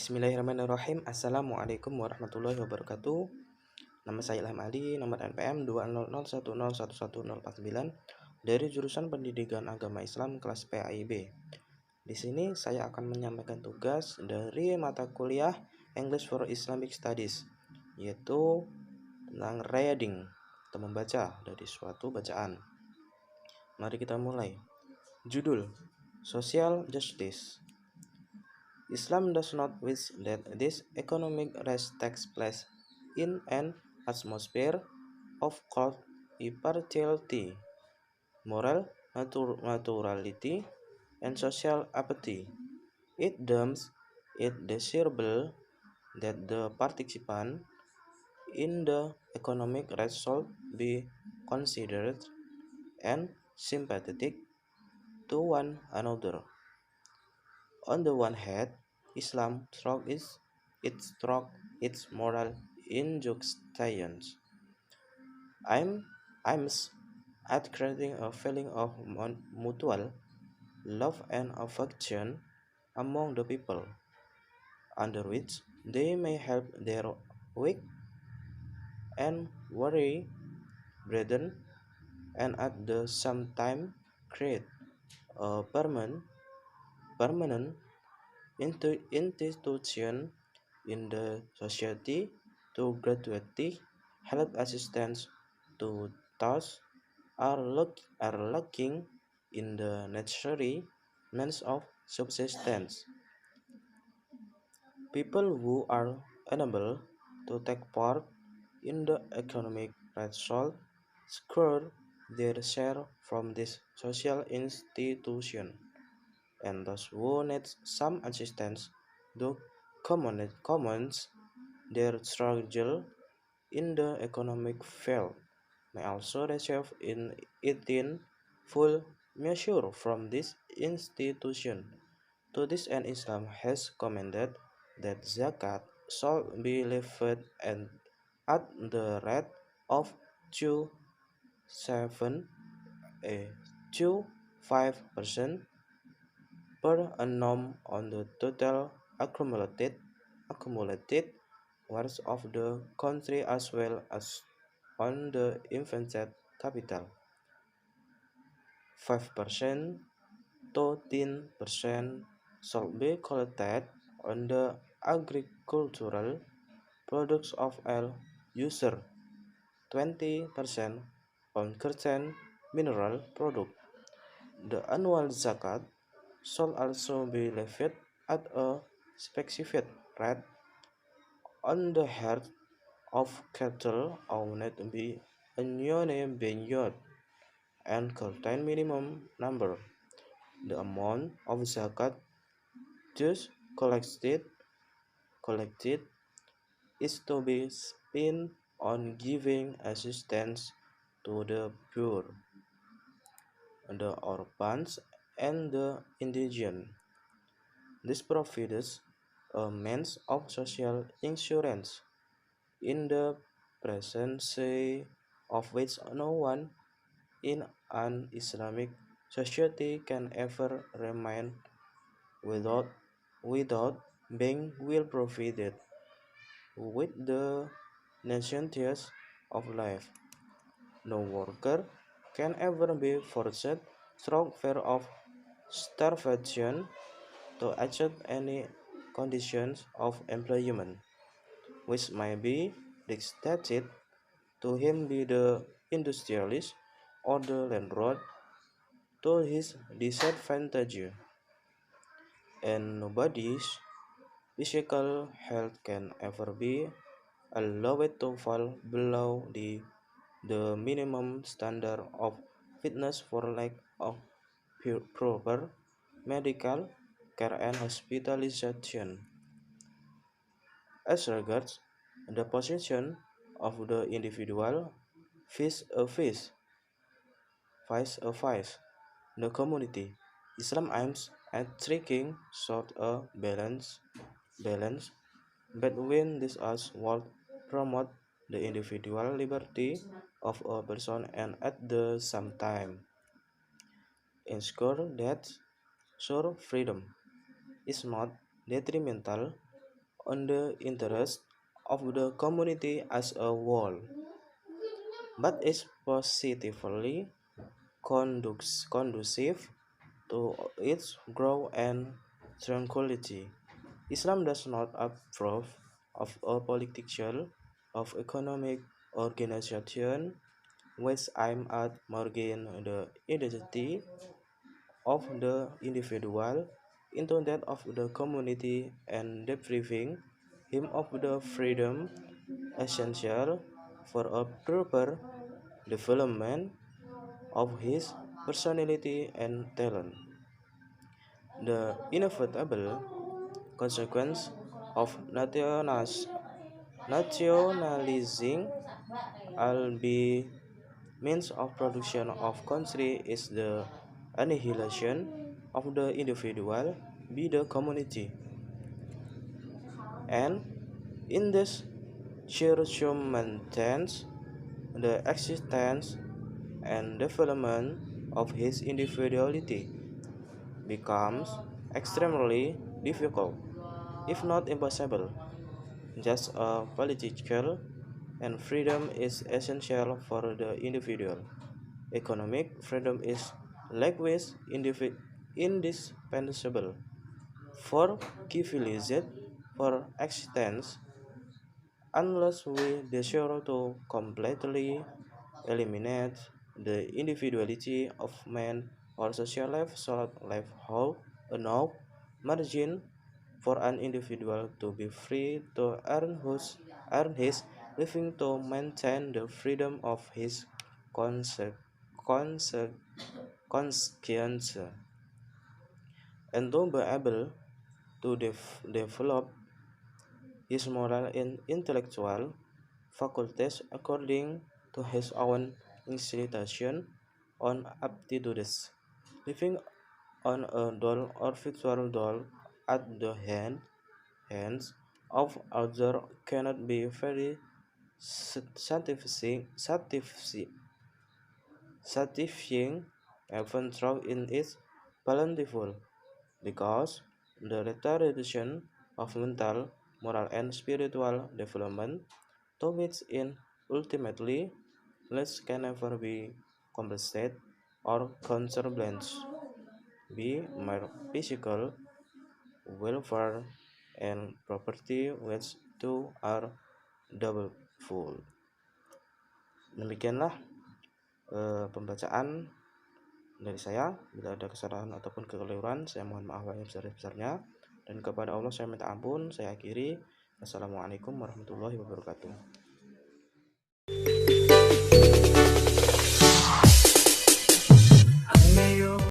Bismillahirrahmanirrahim. Assalamualaikum warahmatullahi wabarakatuh. Nama saya Ilham nomor NPM 20010111049 dari jurusan Pendidikan Agama Islam kelas PAIB. Di sini saya akan menyampaikan tugas dari mata kuliah English for Islamic Studies, yaitu tentang reading atau membaca dari suatu bacaan. Mari kita mulai. Judul: Social Justice. Islam does not wish that this economic race takes place in an atmosphere of cold impartiality, moral naturality, and social apathy. It deems it desirable that the participants in the economic race should be considerate and sympathetic to one another. On the one hand, Islam struck its moral injunctions, aims at creating a feeling of mutual love and affection among the people, under which they may help their weak and weary brethren, and at the same time create a permanent institution in the society to gradually help assistance to those are lacking in the necessary means of subsistence. People who are unable to take part in the economic right should secure their share from this social institution, and those who need some assistance to commence their struggle in the economic field may also receive it in full measure from this institution. To this end, Islam has commanded that zakat shall be levied and at the rate of 2.5% per annum on the total accumulated wealth of the country as well as on the invested capital. 5% to 10% shall be collected on the agricultural products of all user, 20% on certain mineral product. The annual zakat shall also be levied at a specific rate on the herd of cattle owned by a union vineyard and certain minimum number. The amount of zakat thus collected is to be spent on giving assistance to the poor, the orphans, and the indigent. This provides a means of social insurance, in the presence of which no one in an Islamic society can ever remain without, without being well provided with the necessities of life. No worker can ever be forced through fear of starvation to accept any conditions of employment which may be dictated to him by the industrialist or the landlord to his disadvantage, and nobody's physical health can ever be allowed to fall below the minimum standard of fitness for lack of proper medical care and hospitalization. As regards the position of the individual vice the community, Islam aims at striking sort a balance between these as would promote the individual liberty of a person and at the same time ensure that sure freedom is not detrimental on the interest of the community as a whole, but is positively conducive to its growth and tranquility. Islam does not approve of a political of economic organization which aim at merging the identity of the individual into that of the community and depriving him of the freedom essential for a proper development of his personality and talent. The inevitable consequence of nationalizing all be means of production of country is the annihilation of the individual by the community, and in this circumstance the existence and development of his individuality becomes extremely difficult, if not impossible. Just a political and freedom is essential for the individual. Economic freedom is likewise indispensable for civilized for existence unless we desire to completely eliminate the individuality of man or social life should life hold enough margin for an individual to be free to earn his living to maintain the freedom of his conse- conse- conscience and to be able to develop his moral and intellectual faculties according to his own inclination on aptitudes. Living on a dole or virtual dole at the hands of others cannot be very satisfying even though it is plentiful, because the retardation of mental, moral, and spiritual development to which in ultimately less can never be compensated or counterbalanced by mere physical welfare and property which two are double full. Demikianlah pembacaan dari saya. Bila ada kesalahan ataupun kekeliruan, saya mohon maaf yang sebesar-besarnya, dan kepada Allah saya minta ampun. Saya akhiri. Assalamualaikum warahmatullahi wabarakatuh.